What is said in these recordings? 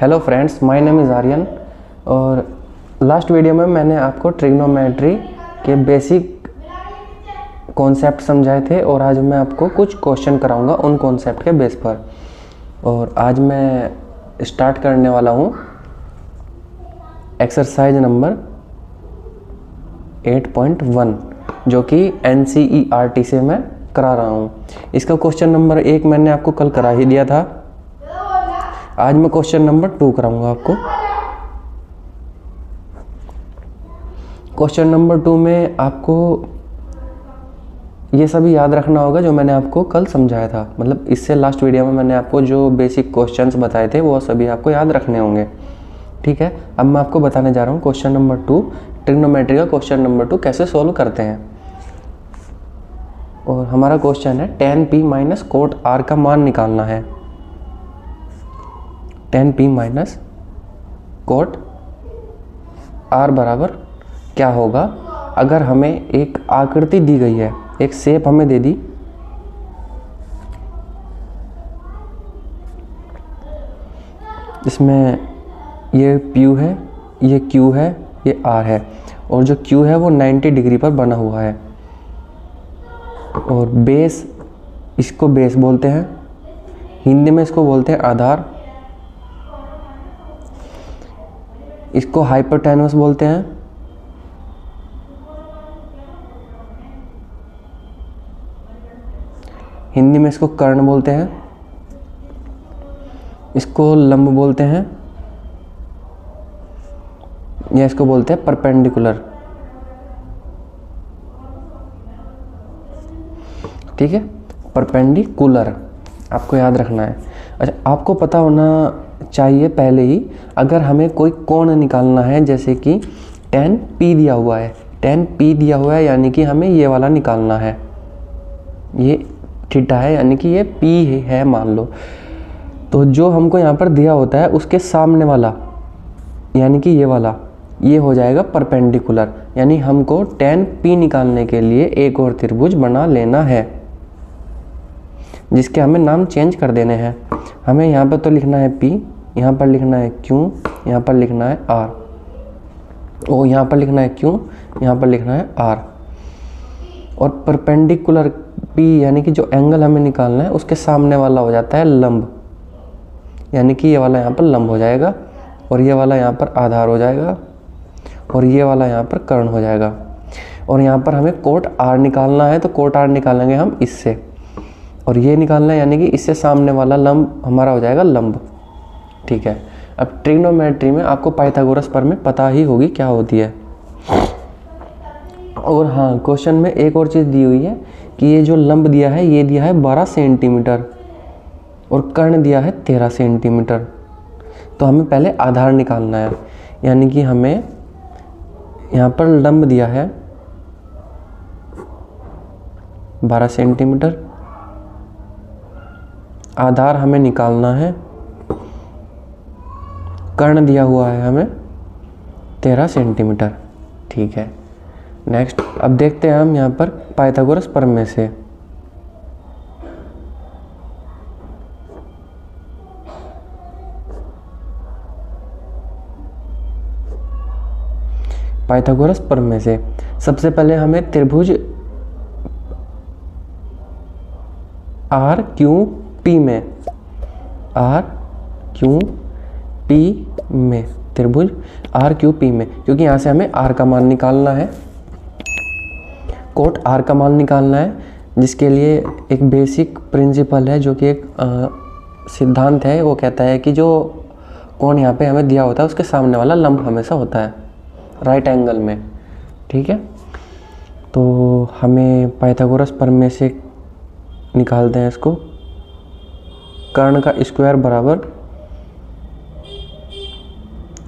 Hello friends, my name is Aryan. और last video में मैंने आपको ट्रिग्नोमेट्री के बेसिक कॉन्सेप्ट समझाए थे और आज मैं आपको कुछ क्वेश्चन कराऊंगा उन कॉन्सेप्ट के बेस पर। और आज मैं स्टार्ट करने वाला हूं एक्सरसाइज नंबर 8.1 जो कि NCERT से मैं करा रहा हूं। इसका क्वेश्चन नंबर 1 मैंने आपको कल करा ही दिया था। आज मैं क्वेश्चन नंबर 2 कराऊंगा आपको। क्वेश्चन नंबर 2 में आपको ये सभी याद रखना होगा जो मैंने आपको कल समझाया था। मतलब इससे लास्ट वीडियो में मैंने आपको जो बेसिक क्वेश्चंस बताए थे वो सभी आपको याद रखने होंगे। ठीक है, अब मैं आपको बताने जा रहा हूँ क्वेश्चन नंबर 2, ट्रिग्नोमेट्री का क्वेश्चन नंबर 2 कैसे सोल्व करते हैं। और हमारा क्वेश्चन है tan p minus cot r का मान निकालना है। tan p minus cot r बराबर क्या होगा अगर हमें एक आकृति दी गई है, एक शेप हमें दे दी। इसमें ये P है, ये Q है, ये R है और जो Q है वो 90 डिग्री पर बना हुआ है। और बेस, इसको बेस बोलते हैं, हिंदी में इसको बोलते हैं आधार। इसको हाइपोटेन्यूस बोलते हैं। हिंदी में इसको कर्ण बोलते हैं। इसको लंब बोलते हैं या इसको बोलते हैं परपेंडिकुलर। ठीक है, परपेंडिकुलर आपको याद रखना है। अच्छा, आपको पता होना चाहिए पहले ही, अगर हमें कोई कोण निकालना है, जैसे कि tan p दिया हुआ है, tan p दिया हुआ है यानी कि हमें ये वाला निकालना है। ये थीटा है यानी कि ये p है मान लो। तो जो हमको यहाँ पर दिया होता है उसके सामने वाला यानी कि ये वाला, ये हो जाएगा परपेंडिकुलर। यानी हमको tan p निकालने के लिए एक और त्रिभुज बना लेना है जिसके हमें नाम चेंज कर देने हैं। हमें यहाँ पर तो लिखना है p, यहाँ पर लिखना है q, यहाँ पर लिखना है r, और यहाँ पर लिखना है q, यहाँ पर लिखना है r। और परपेंडिकुलर p यानी कि जो एंगल हमें निकालना है उसके सामने वाला हो जाता है लंब, यानी कि ये वाला यहाँ पर लंब हो जाएगा और ये वाला यहाँ पर आधार हो जाएगा और ये वाला यहाँ पर कर्ण हो जाएगा। और यहाँ पर हमें कोट r निकालना है, तो कोट r निकालेंगे हम इससे, और ये निकालना है यानी कि इससे सामने वाला लंब हमारा हो जाएगा लंब। ठीक है, अब ट्रिग्नोमेट्री में आपको पाइथागोरस प्रमेय पता ही होगी क्या होती है। और हाँ, क्वेश्चन में एक और चीज़ दी हुई है कि ये जो लंब दिया है ये दिया है 12 सेंटीमीटर और कर्ण दिया है 13 सेंटीमीटर। तो हमें पहले आधार निकालना है, यानी कि हमें यहाँ पर लंब दिया है 12 सेंटीमीटर, आधार हमें निकालना है, कर्ण दिया हुआ है हमें 13 सेंटीमीटर। ठीक है, नेक्स्ट अब देखते हैं हम यहाँ पर पाइथागोरस प्रमेय से। पाइथागोरस प्रमेय से सबसे पहले हमें त्रिभुज RQP में त्रिभुज RQP में, क्योंकि यहाँ से हमें R का मान निकालना है, कोट R का मान निकालना है, जिसके लिए एक बेसिक प्रिंसिपल है जो कि एक सिद्धांत है। वो कहता है कि जो कोण यहाँ पे हमें दिया होता है उसके सामने वाला लंब हमेशा होता है राइट एंगल में। ठीक है, तो हमें पाइथागोरस प्रमेय से निकालते हैं इसको। कर्ण का स्क्वायर बराबर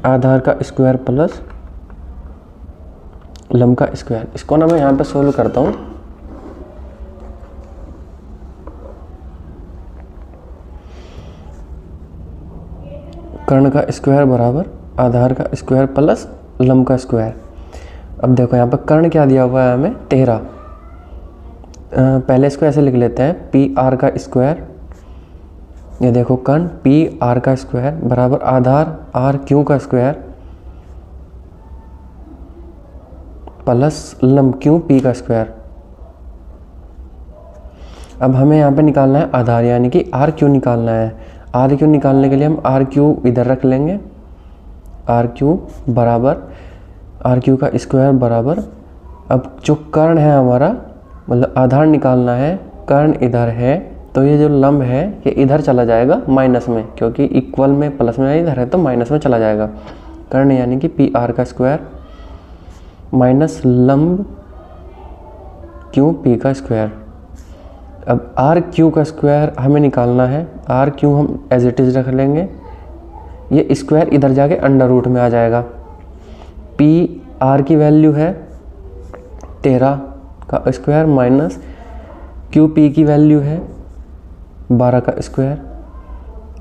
आधार का स्क्वायर प्लस लंब का स्क्वायर। इसको ना मैं यहाँ पे सोल्व करता हूँ। कर्ण का स्क्वायर बराबर आधार का स्क्वायर प्लस लंब का स्क्वायर। अब देखो यहाँ पर कर्ण क्या दिया हुआ है हमें 13। पहले इसको ऐसे लिख लेते हैं, पी आर का स्क्वायर ये देखो कर्ण पी आर का स्क्वायर बराबर आधार आर क्यू का स्क्वायर प्लस लंब क्यू पी का स्क्वायर। अब हमें यहाँ पे निकालना है आधार, यानी कि आर क्यू निकालना है। आर क्यू निकालने के लिए हम आर क्यू इधर रख लेंगे, आर क्यू बराबर आर क्यू का स्क्वायर बराबर, अब जो कर्ण है हमारा मतलब आधार निकालना है, कर्ण इधर है तो ये जो लंब है ये इधर चला जाएगा माइनस में, क्योंकि इक्वल में प्लस में इधर है तो माइनस में चला जाएगा। कर्ण यानी कि पी आर का स्क्वायर माइनस लंब क्यू पी का स्क्वायर। अब आर क्यू का स्क्वायर हमें निकालना है, आर क्यू हम एज इट इज़ रख लेंगे, ये स्क्वायर इधर जाके अंडर रूट में आ जाएगा। पी आर की वैल्यू है 13 का स्क्वायर माइनस क्यू पी की वैल्यू है 12 का square.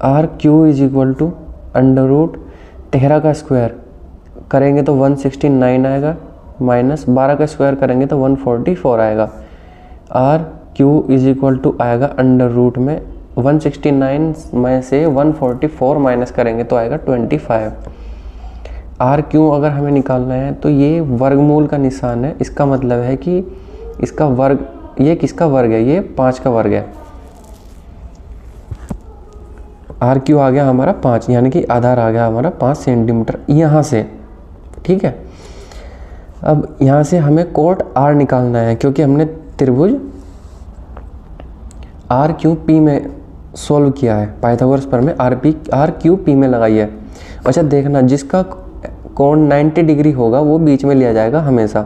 R Q is equal to under root 13 का स्क्वायर करेंगे तो 169 आएगा, माइनस 12 का स्क्वायर करेंगे तो 144 आएगा। R Q is equal to आएगा अंडर रूट में 169 में से 144 माइनस करेंगे तो आएगा 25। आर क्यू अगर हमें निकालना है तो ये वर्गमूल का निशान है, इसका मतलब है कि इसका वर्ग, ये किसका वर्ग है, ये 5 का वर्ग है। आर क्यू आ गया हमारा 5, यानी कि आधार आ गया हमारा 5 सेंटीमीटर यहाँ से, ठीक है। अब यहाँ से हमें कोट आर निकालना है, क्योंकि हमने त्रिभुज आर क्यू पी में सोल्व किया है, पाइथागोरस पर में आर क्यू पी में लगाई है। अच्छा देखना, जिसका कोण 90 डिग्री होगा वो बीच में लिया जाएगा हमेशा,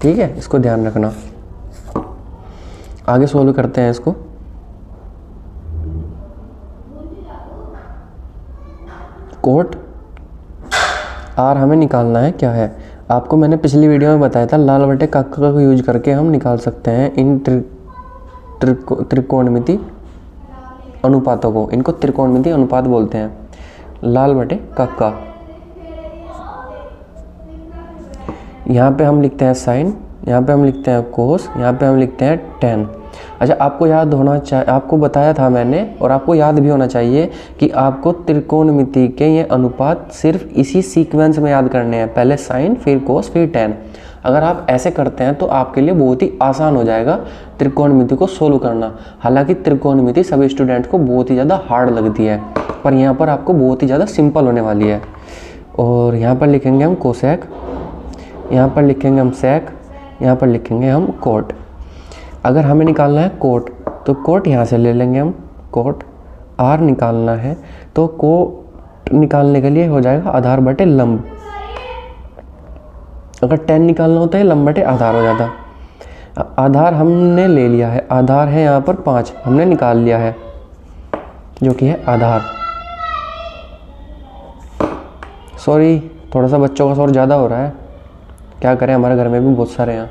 ठीक है, इसको ध्यान रखना। आगे सोल्व करते हैं इसको। कोट आर हमें निकालना है, क्या है आपको मैंने पिछली वीडियो में बताया था, लाल बटे काका का यूज करके हम निकाल सकते हैं इन त्रिकोणमिति अनुपातों को, इनको त्रिकोणमिति अनुपात बोलते हैं, लाल बटे काका। यहाँ पे हम लिखते हैं साइन, यहाँ पे हम लिखते हैं कोस, यहाँ पे हम लिखते हैं टेन। अच्छा आपको याद होना चाहिए, आपको बताया था मैंने और आपको याद भी होना चाहिए कि आपको त्रिकोणमिति के ये अनुपात सिर्फ इसी सीक्वेंस में याद करने हैं, पहले साइन फिर कोस फिर टेन। अगर आप ऐसे करते हैं तो आपके लिए बहुत ही आसान हो जाएगा त्रिकोणमिति को सोल्व करना। हालांकि त्रिकोणमिति सभी स्टूडेंट को बहुत ही ज़्यादा हार्ड लगती है, पर यहाँ पर आपको बहुत ही ज़्यादा सिंपल होने वाली है। और यहाँ पर लिखेंगे हम कोसेक, यहाँ पर लिखेंगे हम सेक, यहाँ पर लिखेंगे हम कोट। अगर हमें निकालना है कोट तो कोट यहाँ से ले लेंगे हम, कोट आर निकालना है तो कोट निकालने के लिए हो जाएगा आधार बटे लंब। अगर 10 निकालना होता है लंब बटे आधार हो जाता। आधार हमने ले लिया है, आधार है यहाँ पर 5 हमने निकाल लिया है, जो कि है आधार। सॉरी थोड़ा सा बच्चों का शोर ज़्यादा हो रहा है, क्या करें हमारे घर में भी बहुत सारे हैं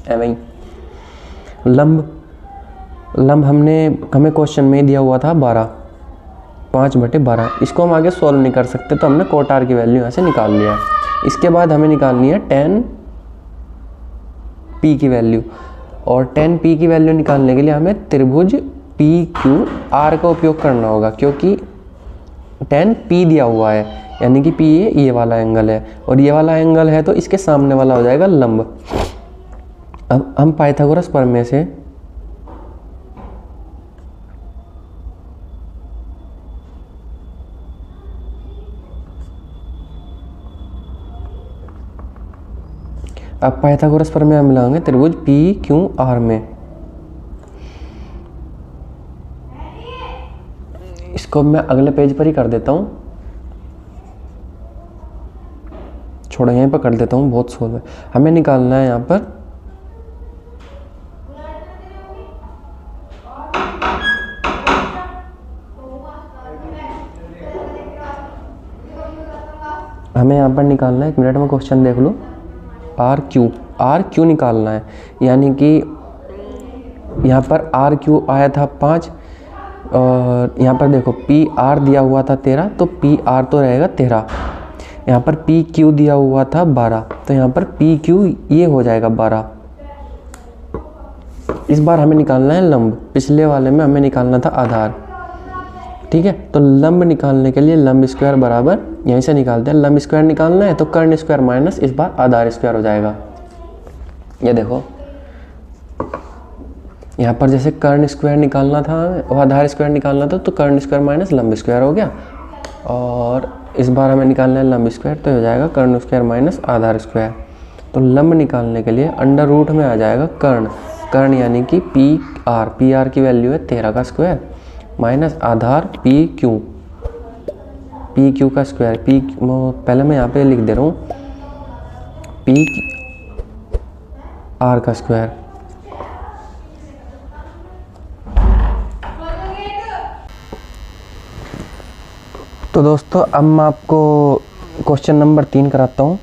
एवं ही। लंब हमें क्वेश्चन में दिया हुआ था 12, 5 बटे 12। इसको हम आगे सॉल्व नहीं कर सकते तो हमने कोट आर की वैल्यू यहाँ से निकाल लिया है। इसके बाद हमें निकालनी है 10 पी की वैल्यू, और 10 पी की वैल्यू निकालने के लिए हमें त्रिभुज पी क्यू आर का उपयोग करना होगा, क्योंकि 10 पी दिया हुआ है, यानी कि पी ये वाला एंगल है और ये वाला एंगल है तो इसके सामने वाला हो जाएगा लंब। अब हम पाइथागोरस प्रमेय से हम मिलाएंगे त्रिभुज पी क्यू आर में। इसको मैं अगले पेज पर ही कर देता हूँ, छोड़ो यहीं पर कर देता हूँ, बहुत सोल्व है। हमें निकालना है यहाँ पर निकालना है, एक मिनट में क्वेश्चन देख लो। आर क्यू निकालना है, यानी कि यहाँ पर आर क्यू आया था 5 और यहाँ पर देखो पी आर दिया हुआ था 13, तो पी आर तो रहेगा 13। यहाँ पर पी क्यू दिया हुआ था 12, तो यहाँ पर पी क्यू ये हो जाएगा 12। इस बार हमें निकालना है लंब, पिछले वाले में हमें निकालना था आधार। ठीक है, तो लंब निकालने के लिए लंब स्क्वायर बराबर यहीं से निकालते हैं। लंब स्क्वायर निकालना है तो कर्ण स्क्वायर माइनस इस बार आधार स्क्वायर हो जाएगा। ये देखो यहाँ पर जैसे कर्ण स्क्वायर निकालना था और आधार स्क्वायर निकालना था, तो कर्ण स्क्वायर माइनस लंब स्क्वायर हो गया। और इस बार हमें निकालना है लंब स्क्वायर, तो हो जाएगा कर्ण स्क्वायर माइनस आधार स्क्वायर। तो लंब निकालने के लिए अंडर रूट में आ जाएगा कर्ण, कर्ण यानी कि पी आर की वैल्यू है 13 का स्क्वायर माइनस आधार पी क्यू का स्क्वायर। पहले मैं यहाँ पे लिख दे रहा हूँ पी आर का स्क्वायर। तो दोस्तों अब मैं आपको क्वेश्चन नंबर 3 कराता हूँ।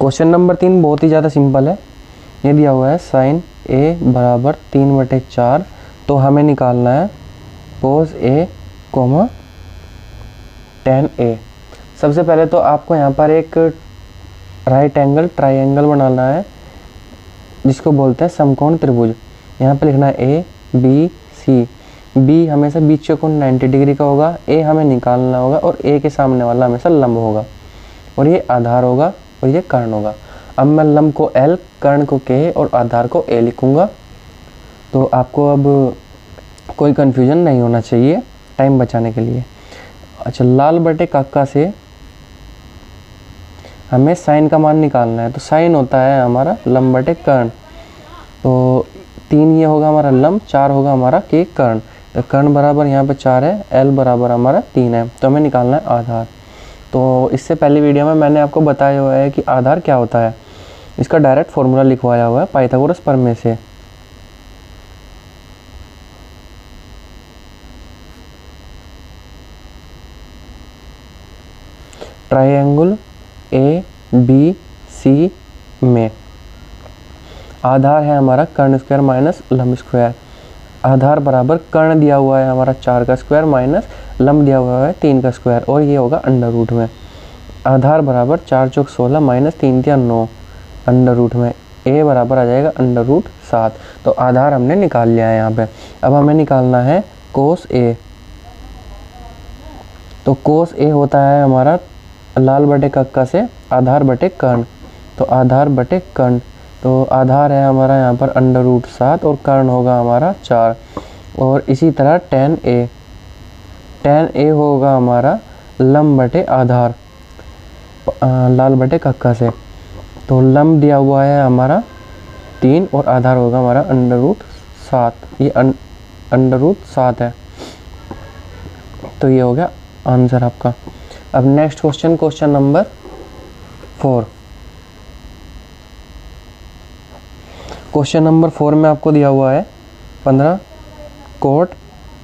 क्वेश्चन नंबर 3 बहुत ही ज़्यादा सिंपल है। ये दिया हुआ है साइन ए बराबर 3/4, तो हमें निकालना है कोस ए कोमा tan ए। सबसे पहले तो आपको यहाँ पर एक राइट एंगल ट्राइंगल बनाना है जिसको बोलते हैं समकोण त्रिभुज। यहाँ पे लिखना है ए बी सी। बी हमेशा बीच के कोण 90 डिग्री का होगा, ए हमें निकालना होगा और ए के सामने वाला हमेशा लंब होगा, और ये आधार होगा और ये कर्ण होगा। अब मैं लंब को L, कर्ण को K और आधार को A लिखूंगा। तो आपको अब कोई कन्फ्यूजन नहीं होना चाहिए टाइम बचाने के लिए। अच्छा, लाल बटे काका से हमें साइन का मान निकालना है। तो साइन होता है हमारा लंब बटे कर्ण, तो 3 ये होगा हमारा लंब, 4 होगा हमारा K कर्ण। तो कर्ण बराबर यहाँ पे 4 है, L बराबर हमारा 3 है, तो हमें निकालना है आधार। तो इससे पहली वीडियो में मैंने आपको बताया हुआ है कि आधार क्या होता है। इसका डायरेक्ट फॉर्मूला लिखवाया हुआ है पाइथागोरस प्रमेय से। ट्रायंगल ए बी सी में आधार है हमारा कर्ण स्क्वायर माइनस लंब स्क्वायर। आधार बराबर कर्ण दिया हुआ है हमारा 4 का स्क्वायर माइनस लंब दिया हुआ है 3 का स्क्वायर, और ये होगा अंडर रूट में। आधार बराबर 4 चौक 16 माइनस 3 तिया 9 अंडर रूट में। ए बराबर आ जाएगा अंडर रूट 7। तो आधार हमने निकाल लिया है यहाँ पे। अब हमें निकालना है कोस ए। तो कोस ए होता है हमारा लाल बटे कक्का से आधार बटे कर्ण, तो आधार बटे कर्ण। तो आधार है हमारा यहाँ पर अंडर रूट 7 और कर्ण होगा हमारा 4। और इसी तरह tan ए होगा हमारा लंब बटे आधार लाल बटे कक्का से। तो लंब दिया हुआ है हमारा 3 और आधार होगा हमारा अंडर रूट 7। ये अंडर रूट 7 है, तो ये हो गया आंसर आपका। अब next question, question number 4। Question number 4 में आपको दिया हुआ है 15 कोट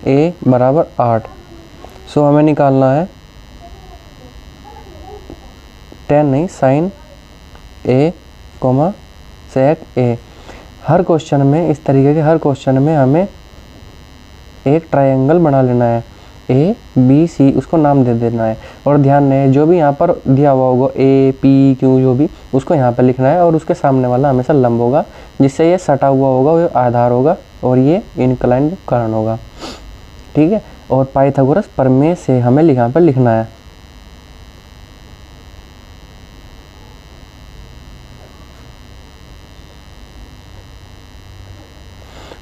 ए बराबर 8। सो हमें निकालना है साइन ए कोमा सेक ए। हर क्वेश्चन में इस तरीके के हर क्वेश्चन में हमें एक ट्रायंगल बना लेना है, ए बी सी उसको नाम दे देना है। और ध्यान रहे जो भी यहाँ पर दिया हुआ होगा ए पी क्यू जो भी, उसको यहाँ पर लिखना है और उसके सामने वाला हमेशा लंब होगा, जिससे ये सटा हुआ होगा वो आधार होगा और ये इनक्लाइंड कर्ण होगा। ठीक है, और पाइथागोरस प्रमेय से हमें यहाँ पर लिखना है।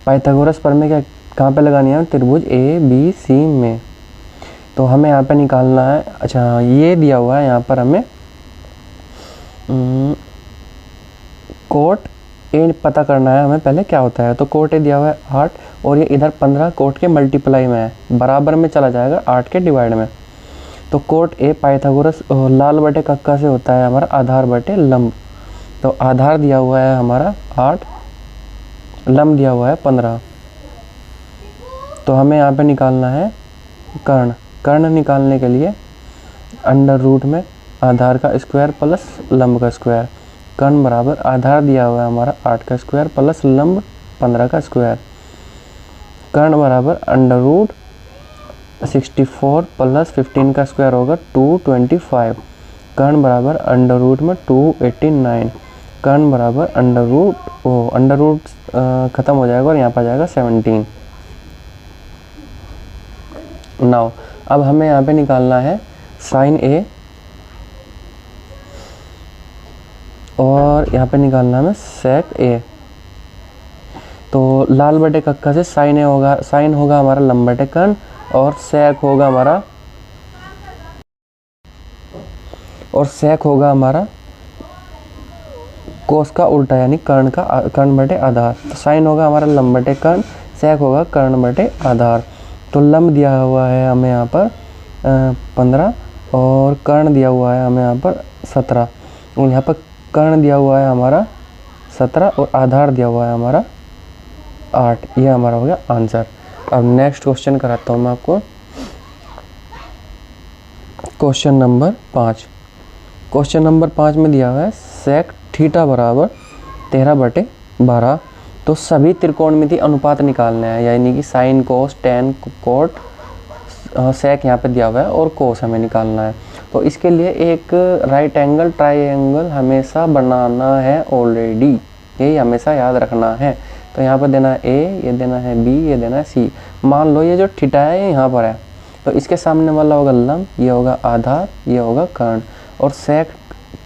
पाइथागोरस प्रमेय क्या कहाँ पे लगानी है? त्रिभुज ए बी सी में। तो हमें यहाँ पे निकालना है, अच्छा ये दिया हुआ है यहाँ पर हमें कोट ए पता करना है हमें पहले क्या होता है। तो कोट ए दिया हुआ है 8 और ये इधर 15 कोट के मल्टीप्लाई में है, बराबर में चला जाएगा 8 के डिवाइड में। तो कोट ए पाइथागोरस लाल बटे कक्का से होता है हमारा आधार बटे लंब। तो आधार दिया हुआ है हमारा 8, लंब दिया हुआ है 15। तो हमें यहाँ पे निकालना है कर्ण। कर्ण निकालने के लिए अंडर रूट में आधार का स्क्वायर प्लस लंब का स्क्वायर। कर्ण बराबर आधार दिया हुआ है हमारा 8 का स्क्वायर प्लस लंब 15 का स्क्वायर। कर्ण बराबर अंडर रूट 64 प्लस 15 का स्क्वायर होगा 225। कर्ण बराबर अंडर रूट में 289। कर्ण बराबर अंडर रूट ख़त्म हो जाएगा और यहाँ पर आ जाएगा 17। नाउ अब हमें यहाँ पे निकालना है साइन ए और यहाँ पे निकालना है हमें सेक ए। तो लाल बटे कक्का से साइन ए होगा, साइन होगा हमारा लंब बटे कर्ण और सेक होगा हमारा कोस का उल्टा यानी कर्ण बटे आधार। तो साइन होगा हमारा लंब बटे कर्ण, सेक होगा कर्ण बटे आधार। तो लंब दिया हुआ है हमें यहाँ पर 15 और कर्ण दिया हुआ है हमें यहाँ पर 17 और यहाँ पर कर्ण दिया हुआ है हमारा 17 और आधार दिया हुआ है हमारा 8। ये हमारा हो गया आंसर। अब नेक्स्ट क्वेश्चन कराता हूँ मैं आपको। Question number 5। क्वेश्चन नंबर 5 में दिया हुआ है सेक थीटा बराबर 13/12। तो सभी त्रिकोणमिति अनुपात निकालने हैं, यानी कि sine cos tan cot sec यहाँ पे दिया हुआ है और कोस हमें निकालना है। तो इसके लिए एक राइट एंगल ट्राइंगल हमेशा बनाना है ऑलरेडी, ये हमेशा याद रखना है। तो यहाँ पर देना है ए, ये देना है बी, ये देना है सी। मान लो ये जो थीटा है ये यहाँ पर है, तो इसके सामने वाला होगा लंब, ये होगा आधार, ये होगा कर्ण। और सेक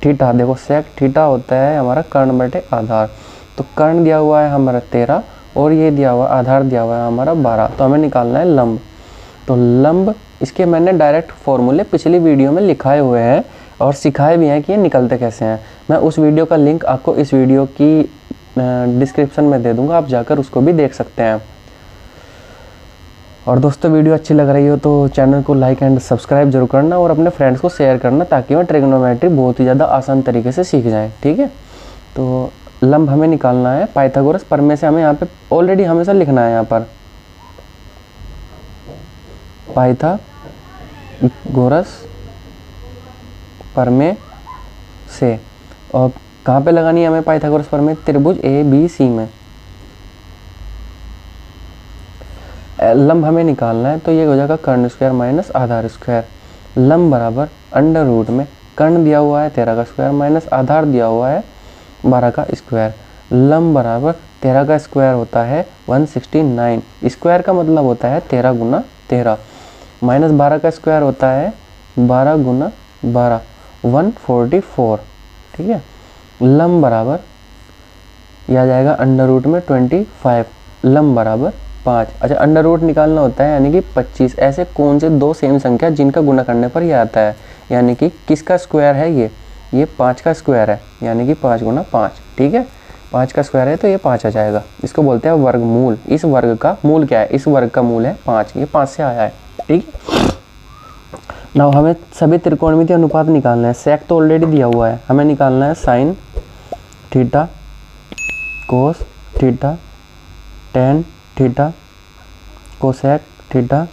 थीटा, देखो सेक थीटा होता है हमारा कर्ण बटे आधार। तो कर्ण दिया हुआ है हमारा 13 और ये दिया हुआ आधार दिया हुआ है हमारा 12। तो हमें निकालना है लंब। तो लंब इसके मैंने डायरेक्ट फॉर्मूले पिछली वीडियो में लिखाए हुए हैं और सिखाए भी हैं कि ये निकलते कैसे हैं। मैं उस वीडियो का लिंक आपको इस वीडियो की डिस्क्रिप्शन में दे दूंगा, आप जाकर उसको भी देख सकते हैं। और दोस्तों वीडियो अच्छी लग रही हो तो चैनल को लाइक एंड सब्सक्राइब जरूर करना और अपने फ्रेंड्स को शेयर करना, ताकि वह ट्रिग्नोमेट्री बहुत ही ज़्यादा आसान तरीके से सीख जाएं। ठीक है, तो लंब हमें निकालना है पाइथागोरस प्रमेय से। हमें यहाँ पे ऑलरेडी हमेशा लिखना है यहाँ पर पाइथागोरस प्रमेय से। और कहाँ पे लगानी है हमें पाइथागोरस प्रमेय? त्रिभुज ए बी सी में लंब हमें निकालना है। तो ये हो जाएगा कर्ण स्क्वायर माइनस आधार स्क्वायर। लंब बराबर अंडर रूट में कर्ण दिया हुआ है 13 का स्क्वायर माइनस आधार दिया हुआ है 12 का स्क्वायर। लंब बराबर 13 का स्क्वायर होता है 169, स्क्वायर का मतलब होता है 13 गुना 13, माइनस 12 का स्क्वायर होता है 12 गुना 12 144। ठीक है, लंब बराबर यह आ जाएगा अंडर रूट में 25, लंब बराबर 5। अच्छा, अंडर रूट निकालना होता है यानी कि 25। ऐसे कौन से दो सेम संख्या जिनका गुणा करने पर यह आता है, यानी कि किसका स्क्वायर है ये 5 का स्क्वायर है, यानी कि 5 गुना 5। ठीक है, 5 का स्क्वायर है तो ये 5 आ जाएगा। इसको बोलते हैं वर्गमूल। इस वर्ग का मूल क्या है? इस वर्ग का मूल है 5, ये 5 से आया है। ठीक है, नाउ हमें सभी त्रिकोणमिति अनुपात निकालना है। सेक तो ऑलरेडी दिया हुआ है, हमें निकालना है sine theta cos theta tan theta cosec theta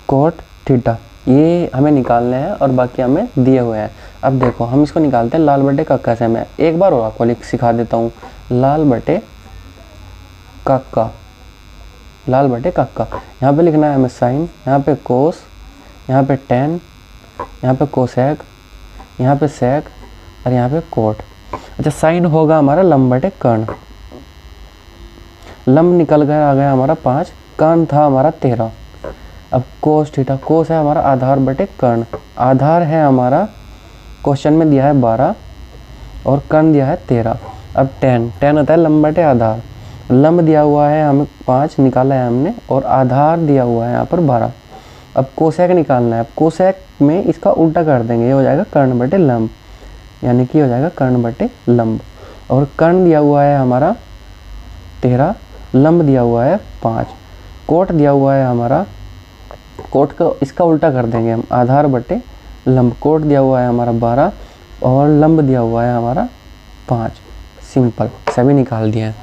cot theta, ये हमें निकालने हैं और बाकी हमें दिए हुए हैं। अब देखो हम इसको निकालते हैं लाल बटे कक्का से। मैं एक बार और आपको सिखा देता हूँ। लाल बटे कक्का, लाल बटे कक्का। यहाँ पे लिखना है हमें साइन, यहाँ पे कोस, यहाँ पे टेन, यहाँ पे कोसेक, यहाँ पे सेक और यहाँ पे कोट। अच्छा, साइन होगा हमारा लंब बटे कर्ण। लंब निकल गया, आ गया हमारा 5, कर्ण था हमारा 13। अब कोस थीटा, कोस है हमारा आधार बटे कर्ण। आधार है हमारा क्वेश्चन में दिया है 12 और कर्ण दिया है 13। अब टेन होता है लंब बटे आधार। लंब दिया हुआ है हमें 5 निकाला है हमने और आधार दिया हुआ है यहाँ पर 12। अब कोसेक निकालना है। अब कोसेक में इसका उल्टा कर देंगे, ये हो जाएगा कर्ण बटे लंब, यानी कि हो जाएगा कर्ण बटे लंब। और कर्ण दिया हुआ है हमारा 13, लंब दिया हुआ है 5, कोट दिया हुआ है हमारा, कोट का इसका उल्टा कर देंगे हम, आधार बटे लंब। कोट दिया हुआ है हमारा 12 और लंब दिया हुआ है हमारा 5। सिंपल, सभी निकाल दिए हैं।